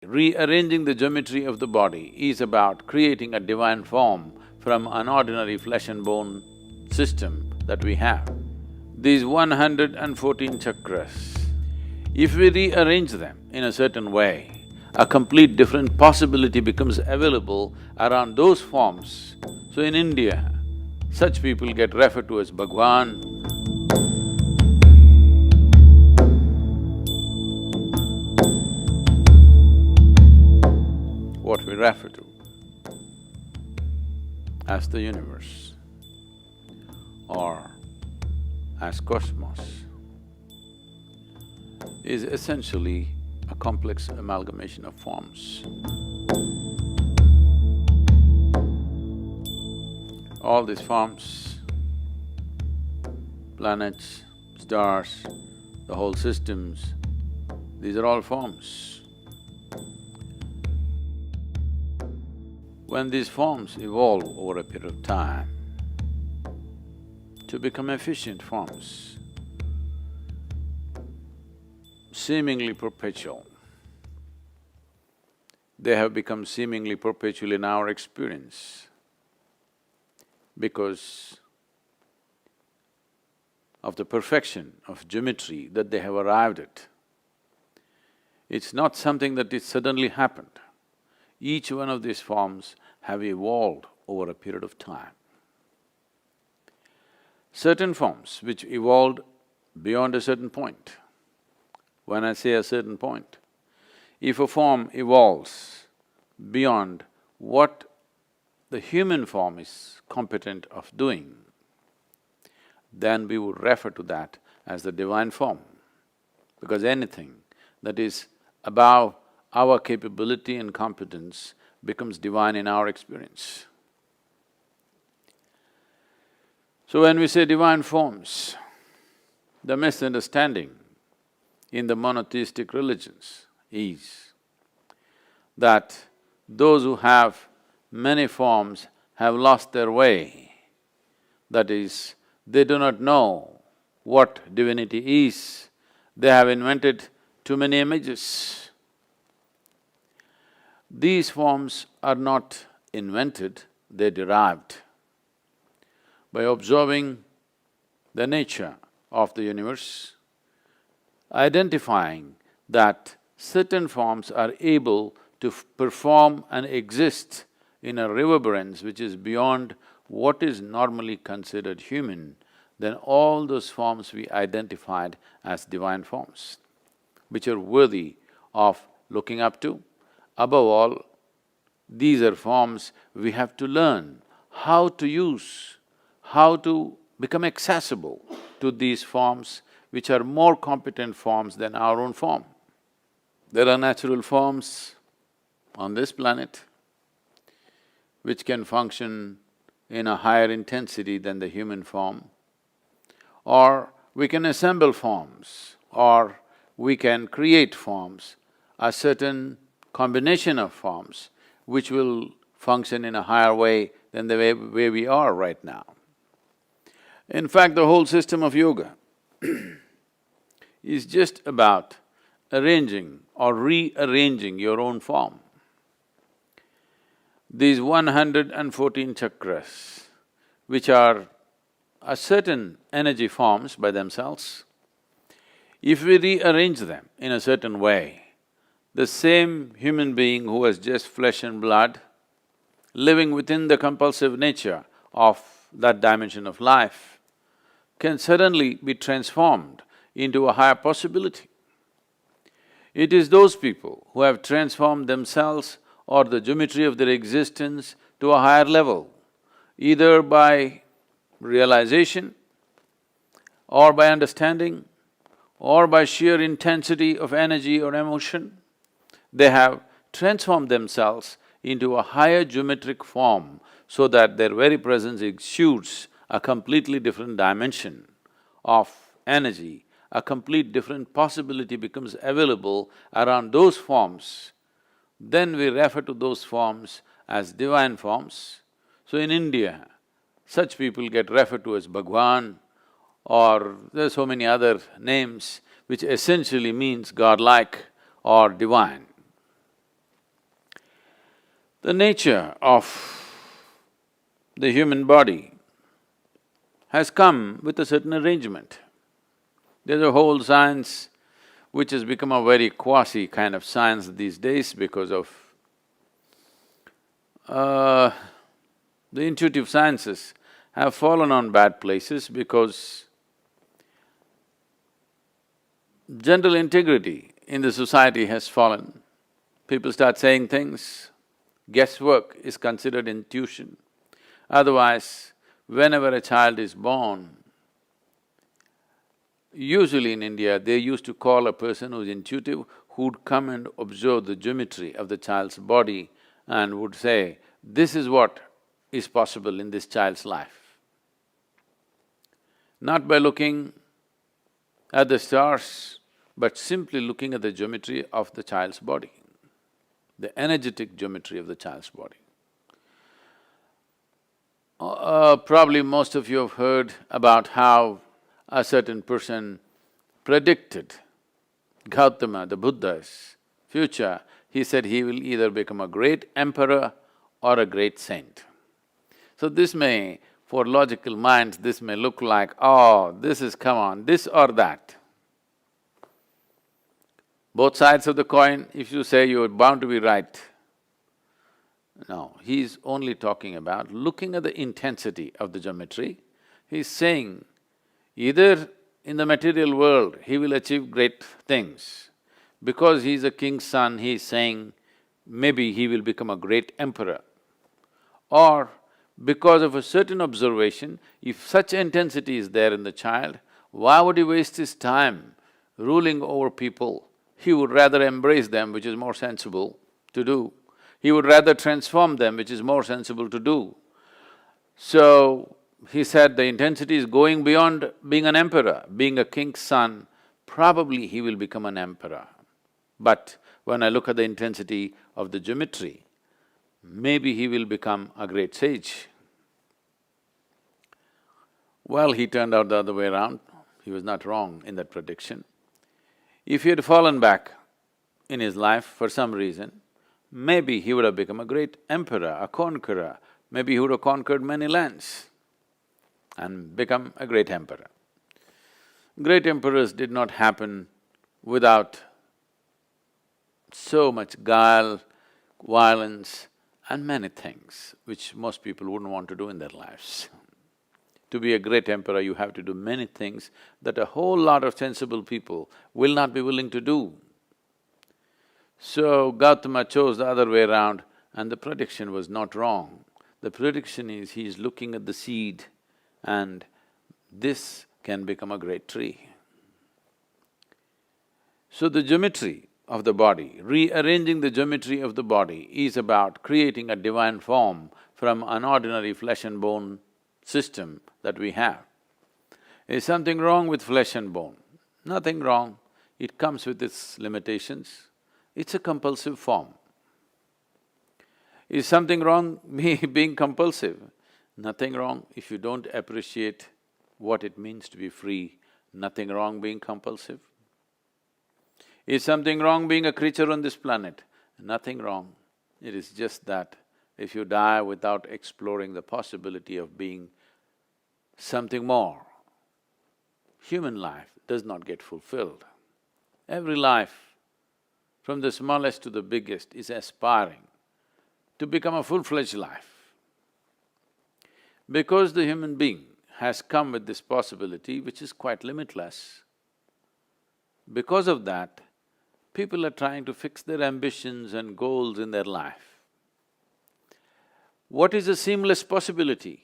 rearranging the geometry of the body is about creating a divine form from an ordinary flesh and bone system that we have. These 114 chakras, if we rearrange them in a certain way, a complete different possibility becomes available around those forms. So in India, such people get referred to as Bhagwan. What we refer to as the universe or as cosmos is essentially a complex amalgamation of forms. All these forms, planets, stars, the whole systems, these are all forms. When these forms evolve over a period of time to become efficient forms, seemingly perpetual, they have become seemingly perpetual in our experience because of the perfection of geometry that they have arrived at. It's not something that it suddenly happened. Each one of these forms have evolved over a period of time. Certain forms which evolved beyond a certain point. When I say a certain point, if a form evolves beyond what the human form is competent of doing, then we would refer to that as the divine form, because anything that is above our capability and competence becomes divine in our experience. So when we say divine forms, the misunderstanding in the monotheistic religions is that those who have many forms have lost their way. That is, they do not know what divinity is, they have invented too many images. These forms are not invented, they're derived. By observing the nature of the universe, identifying that certain forms are able to perform and exist in a reverberance which is beyond what is normally considered human, then all those forms we identified as divine forms, which are worthy of looking up to. Above all, these are forms we have to learn how to use, how to become accessible to these forms which are more competent forms than our own form. There are natural forms on this planet which can function in a higher intensity than the human form, or we can assemble forms, or we can create forms, a certain combination of forms which will function in a higher way than the way we are right now. In fact, the whole system of yoga is just about arranging or rearranging your own form. These 114 chakras, which are a certain energy forms by themselves, if we rearrange them in a certain way, the same human being who has just flesh and blood, living within the compulsive nature of that dimension of life, can suddenly be transformed into a higher possibility. It is those people who have transformed themselves or the geometry of their existence to a higher level, either by realization or by understanding or by sheer intensity of energy or emotion. They have transformed themselves into a higher geometric form so that their very presence exudes a completely different dimension of energy, a complete different possibility becomes available around those forms. Then we refer to those forms as divine forms. So in India, such people get referred to as Bhagwan, or there are so many other names which essentially means godlike or divine. The nature of the human body has come with a certain arrangement. There's a whole science which has become a very quasi kind of science these days because of the intuitive sciences have fallen on bad places because general integrity in the society has fallen. People start saying things, guesswork is considered intuition. Otherwise, whenever a child is born, usually in India, they used to call a person who's intuitive, who'd come and observe the geometry of the child's body and would say, this is what is possible in this child's life. Not by looking at the stars, but simply looking at the geometry of the child's body, the energetic geometry of the child's body. Probably most of you have heard about how a certain person predicted Gautama, the Buddha's future. He said he will either become a great emperor or a great saint. So this may, for logical minds, this may look like, oh, this is, come on, this or that. Both sides of the coin, if you say you're bound to be right. No, he's only talking about looking at the intensity of the geometry. He's saying, either in the material world he will achieve great things. Because he's a king's son, he's saying maybe he will become a great emperor. Or because of a certain observation, if such intensity is there in the child, why would he waste his time ruling over people? He would rather embrace them, which is more sensible to do. He would rather transform them, which is more sensible to do. So, he said the intensity is going beyond being an emperor. Being a king's son, probably he will become an emperor. But when I look at the intensity of the geometry, maybe he will become a great sage. Well, he turned out the other way around. He was not wrong in that prediction. If he had fallen back in his life for some reason, maybe he would have become a great emperor, a conqueror. Maybe he would have conquered many lands and become a great emperor. Great emperors did not happen without so much guile, violence and many things which most people wouldn't want to do in their lives. To be a great emperor, you have to do many things that a whole lot of sensible people will not be willing to do. So Gautama chose the other way around and the prediction was not wrong. The prediction is he is looking at the seed and this can become a great tree. So the geometry of the body, rearranging the geometry of the body is about creating a divine form from an ordinary flesh and bone system that we have. Is something wrong with flesh and bone? Nothing wrong, it comes with its limitations. It's a compulsive form. Is something wrong being compulsive? Nothing wrong if you don't appreciate what it means to be free. Nothing wrong being compulsive. Is something wrong being a creature on this planet? Nothing wrong. It is just that if you die without exploring the possibility of being something more, human life does not get fulfilled. Every life, from the smallest to the biggest, is aspiring to become a full-fledged life. Because the human being has come with this possibility, which is quite limitless, because of that, people are trying to fix their ambitions and goals in their life. What is a seamless possibility?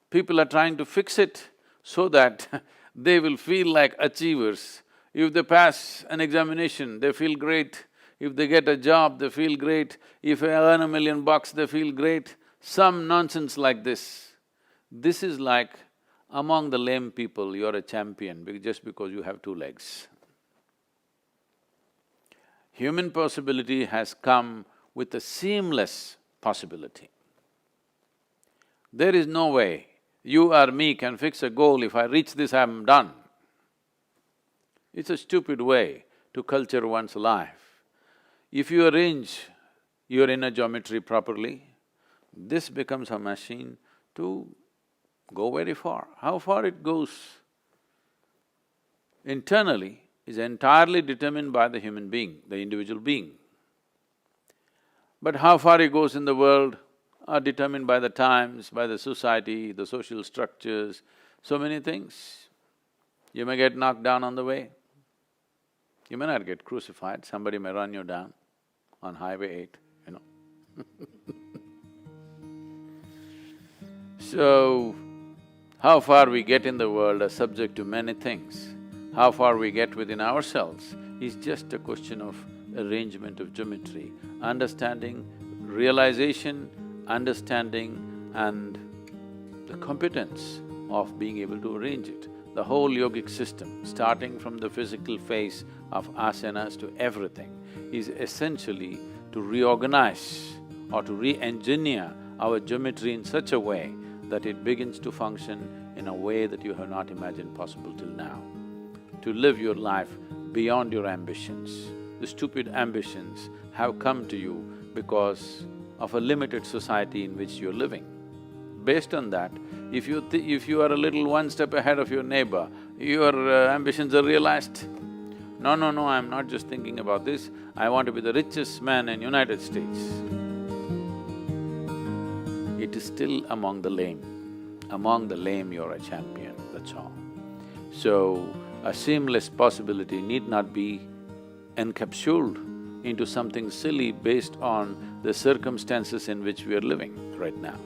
People are trying to fix it so that they will feel like achievers. If they pass an examination, they feel great. If they get a job, they feel great. If they earn $1 million, they feel great. Some nonsense like this. This is like among the lame people, you're a champion just because you have 2 legs. Human possibility has come with a seamless possibility. There is no way you or me can fix a goal, if I reach this, I'm done. It's a stupid way to culture one's life. If you arrange your inner geometry properly, this becomes a machine to go very far. How far it goes internally is entirely determined by the human being, the individual being. But how far it goes in the world are determined by the times, by the society, the social structures, so many things. You may get knocked down on the way. You may not get crucified, somebody may run you down on Highway 8, you know. So, how far we get in the world are subject to many things. How far we get within ourselves is just a question of arrangement of geometry, understanding, realization, understanding and the competence of being able to arrange it. The whole yogic system, starting from the physical phase of asanas to everything, is essentially to reorganize or to re-engineer our geometry in such a way that it begins to function in a way that you have not imagined possible till now. To live your life beyond your ambitions. The stupid ambitions have come to you because of a limited society in which you're living. Based on that, if you are a little one step ahead of your neighbor, your ambitions are realized. No, I'm not just thinking about this, I want to be the richest man in United States. It is still among the lame. Among the lame you're a champion, that's all. So, a seamless possibility need not be encapsulated into something silly based on the circumstances in which we are living right now.